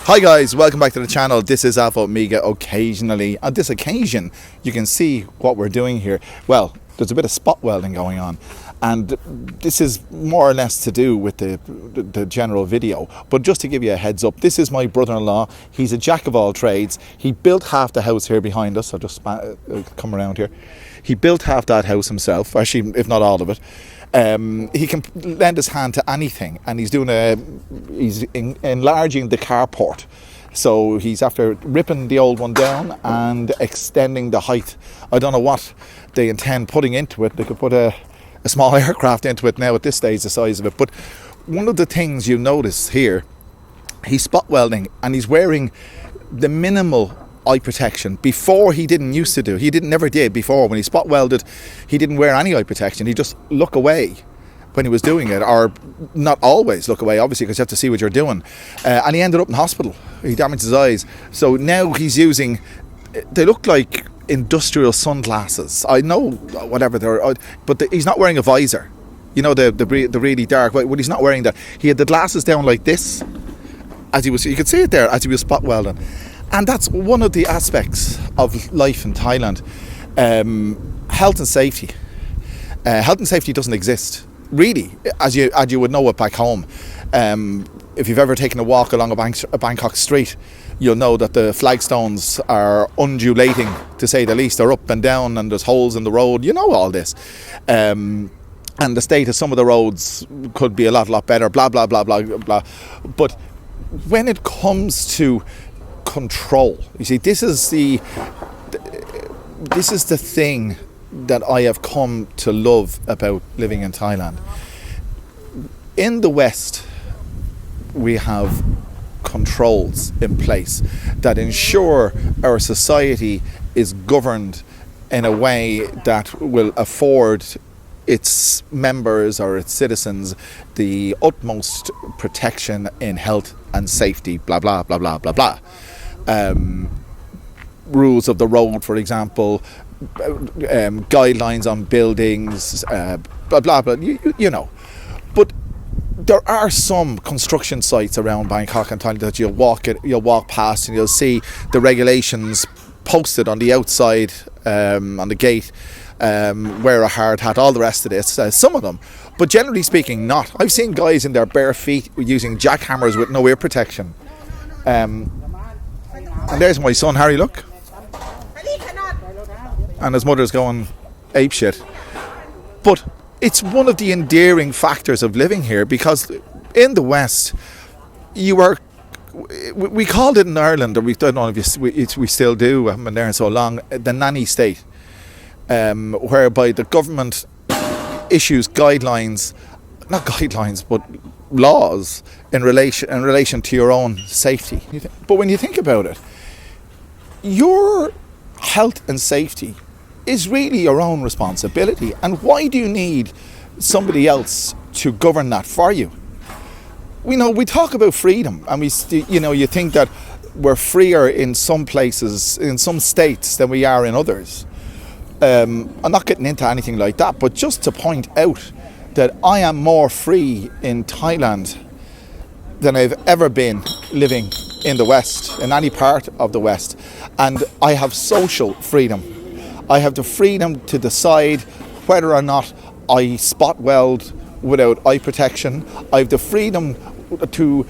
Hi guys, welcome back to the channel. This is Alpha Omega occasionally. On this occasion, you can see what we're doing here. Well, there's a bit of spot welding going on, and this is more or less to do with the general video. But just to give you a heads up, this is my brother-in-law. He's a jack of all trades. He built half the house here behind us. I'll just come around here. He built half that house himself, actually, if not all of it. He can lend his hand to anything, and he's enlarging the carport. So he's after ripping the old one down and extending the height. I don't know what they intend putting into it. They could put a small aircraft into it now at this stage, the size of it. But one of the things you notice here, he's spot welding and he's wearing the minimal eye protection. Before, he didn't used to do. Never did before. When he spot welded, he didn't wear any eye protection. He just look away when he was doing it, or not always look away, obviously, because you have to see what you're doing. And he ended up in hospital. He damaged his eyes. So now he's using, they look like industrial sunglasses. I know whatever they're, but he's not wearing a visor. You know, the really dark. But he's not wearing that. He had the glasses down like this, as he was. You could see it there as he was spot welding. And that's one of the aspects of life in Thailand. Health and safety. Health and safety doesn't exist, really, as you would know it back home. If you've ever taken a walk along a Bangkok street, you'll know that the flagstones are undulating, to say the least. They're up and down, and there's holes in the road. You know all this. And the state of some of the roads could be a lot better, blah, blah, blah, blah, blah. But when it comes to control, you see, this is the thing that I have come to love about living in Thailand. In the West, we have controls in place that ensure our society is governed in a way that will afford its members or its citizens the utmost protection in health and safety, blah, blah, blah, blah, blah, blah. Rules of the road, for example, guidelines on buildings, blah, blah, blah, you know. But there are some construction sites around Bangkok and Thailand that you'll walk past and you'll see the regulations posted on the outside, on the gate. Wear a hard hat, all the rest of this, some of them, but generally speaking not. I've seen guys in their bare feet using jackhammers with no ear protection. And there's my son Harry, look, and his mother's going apeshit. But it's one of the endearing factors of living here, because in the West we called it in Ireland, or we don't know if we still do, I haven't been there so long, the nanny state. Whereby the government issues guidelines, not guidelines, but laws in relation to your own safety. But when you think about it, your health and safety is really your own responsibility. And why do you need somebody else to govern that for you? We talk about freedom, and you think that we're freer in some places, in some states, than we are in others. I'm not getting into anything like that, but just to point out that I am more free in Thailand than I've ever been living in the West, in any part of the West. And I have social freedom. I have the freedom to decide whether or not I spot weld without eye protection. I have the freedom to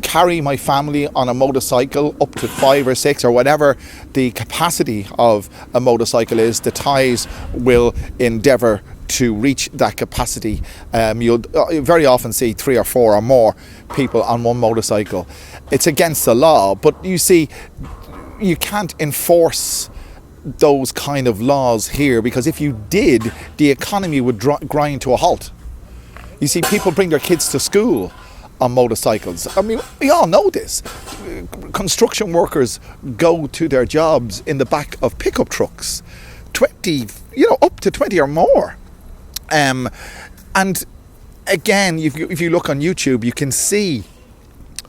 carry my family on a motorcycle up to 5 or 6 or whatever the capacity of a motorcycle is. The Thais will endeavour to reach that capacity. You'll very often see 3 or 4 or more people on one motorcycle. It's against the law, but you see, you can't enforce those kind of laws here, because if you did, the economy would grind to a halt. You see, people bring their kids to school on motorcycles. I mean, we all know this. Construction workers go to their jobs in the back of pickup trucks, 20, up to 20 or more. And again, if you look on YouTube, you can see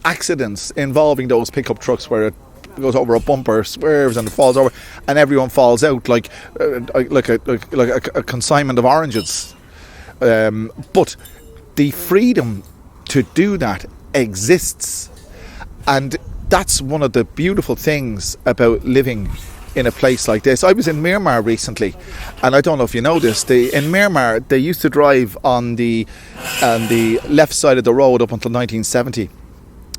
accidents involving those pickup trucks where it goes over a bumper, swerves, and it falls over, and everyone falls out like a consignment of oranges. But the freedom to do that exists, And that's one of the beautiful things about living in a place like this. I was in Myanmar recently, and I don't know if you know this. In Myanmar, they used to drive on the left side of the road up until 1970. It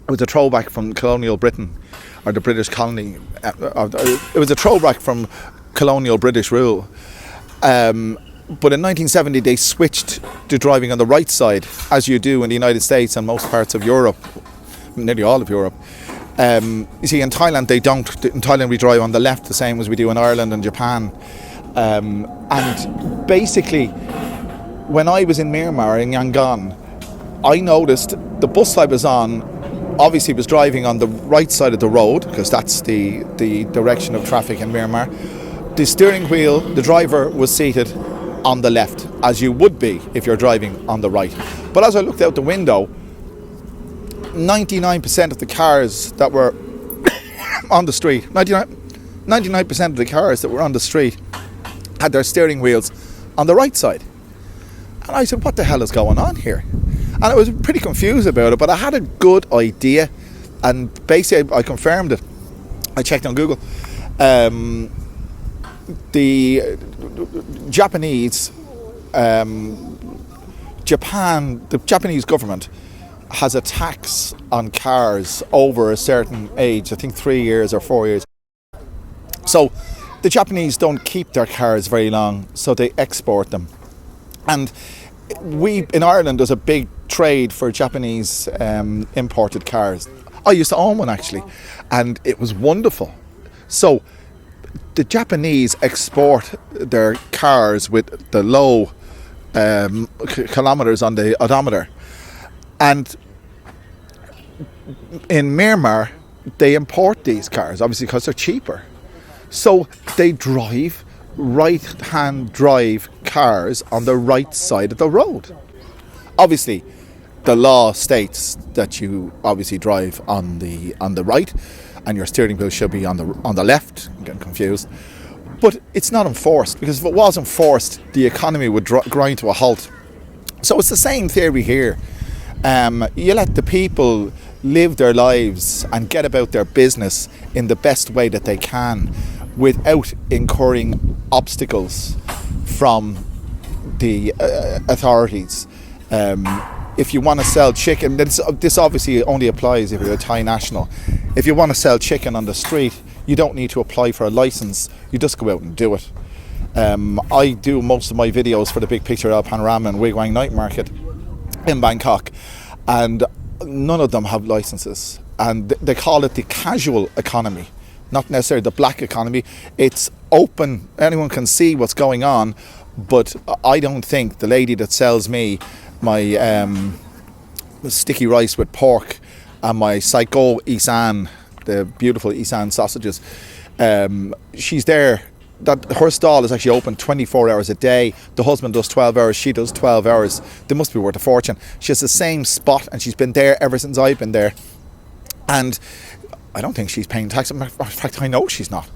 was a throwback from colonial Britain, or the British colony. It was a throwback from colonial British rule. But in 1970, they switched to driving on the right side, as you do in the United States and most parts of Europe, nearly all of Europe. You see, in Thailand, they don't. In Thailand, we drive on the left, the same as we do in Ireland and Japan. And basically, when I was in Myanmar, in Yangon, I noticed the bus I was on obviously was driving on the right side of the road, because that's the direction of traffic in Myanmar. The steering wheel, the driver was seated on the left, as you would be if you're driving on the right. But as I looked out the window, 99% of the cars that were on the street, 99% of the cars that were on the street had their steering wheels on the right side. And I said, what the hell is going on here? And I was pretty confused about it, but I had a good idea, and basically I confirmed it. I checked on Google. The Japanese, the Japanese government has a tax on cars over a certain age, I think 3 years or 4 years. So the Japanese don't keep their cars very long, so they export them. And we, in Ireland, there's a big trade for Japanese imported cars. I used to own one, actually, and it was wonderful. So the Japanese export their cars with the low kilometres on the odometer. And in Myanmar, they import these cars, obviously because they're cheaper. So they drive right-hand drive cars on the right side of the road. Obviously, the law states that you obviously drive on the right, and your steering wheel should be on the left. I'm getting confused, but it's not enforced, because if it was enforced, the economy would grind to a halt. So it's the same theory here. You let the people live their lives and get about their business in the best way that they can, without incurring obstacles from the authorities. If you want to sell chicken, this obviously only applies if you're a Thai national. If you want to sell chicken on the street, you don't need to apply for a license. You just go out and do it. I do most of my videos for the Big Picture El Panorama and Wig Wang Night Market in Bangkok, and none of them have licenses. And they call it the casual economy, not necessarily the black economy. It's open, anyone can see what's going on, but I don't think the lady that sells me my sticky rice with pork and my Psycho Isan, the beautiful Isan sausages, she's there. That her stall is actually open 24 hours a day. The husband does 12 hours, she does 12 hours. They must be worth a fortune. She has the same spot, and she's been there ever since I've been there. And I don't think she's paying tax. In fact, I know she's not.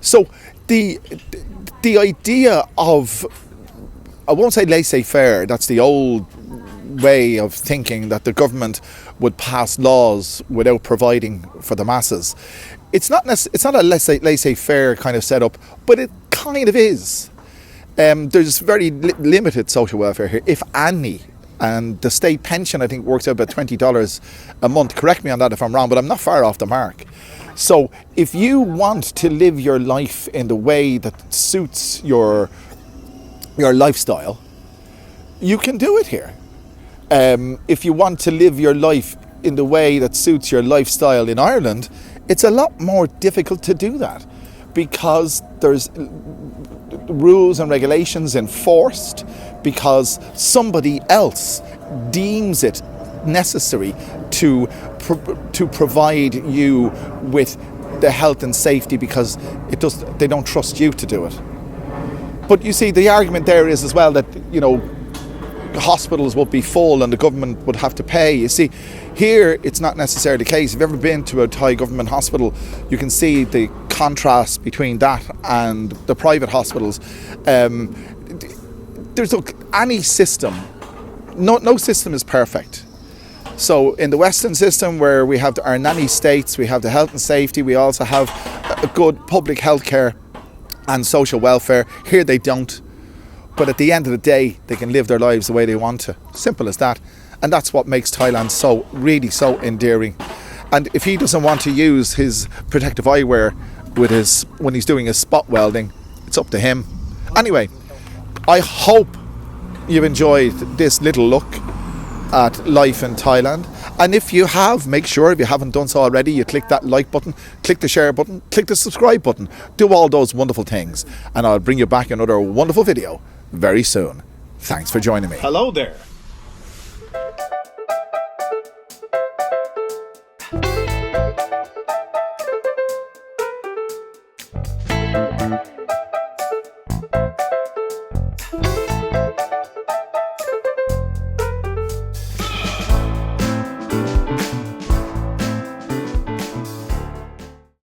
So the idea of, I won't say laissez-faire, that's the old way of thinking that the government would pass laws without providing for the masses. It's not a laissez-faire kind of setup, but it kind of is. There's very limited social welfare here, if any. And the state pension, I think, works out about $20 a month. Correct me on that if I'm wrong, but I'm not far off the mark. So if you want to live your life in the way that suits your lifestyle, you can do it here. If you want to live your life in the way that suits your lifestyle in Ireland, it's a lot more difficult to do that, because there's rules and regulations enforced, because somebody else deems it necessary to provide you with the health and safety, because they don't trust you to do it. But you see, the argument there is as well that, hospitals would be full and the government would have to pay. You see, here it's not necessarily the case. If you've ever been to a Thai government hospital, you can see the contrast between that and the private hospitals. There's any system. No system is perfect. So in the Western system, where we have our nanny states, we have the health and safety, we also have a good public health care and social welfare. Here they don't. But at the end of the day, they can live their lives the way they want to. Simple as that. And that's what makes Thailand so, really so endearing. And if he doesn't want to use his protective eyewear when he's doing his spot welding, it's up to him. Anyway, I hope you've enjoyed this little look at life in Thailand. And if you have, make sure, if you haven't done so already, you click that like button, click the share button, click the subscribe button. Do all those wonderful things. And I'll bring you back another wonderful video very soon. Thanks for joining me. Hello there.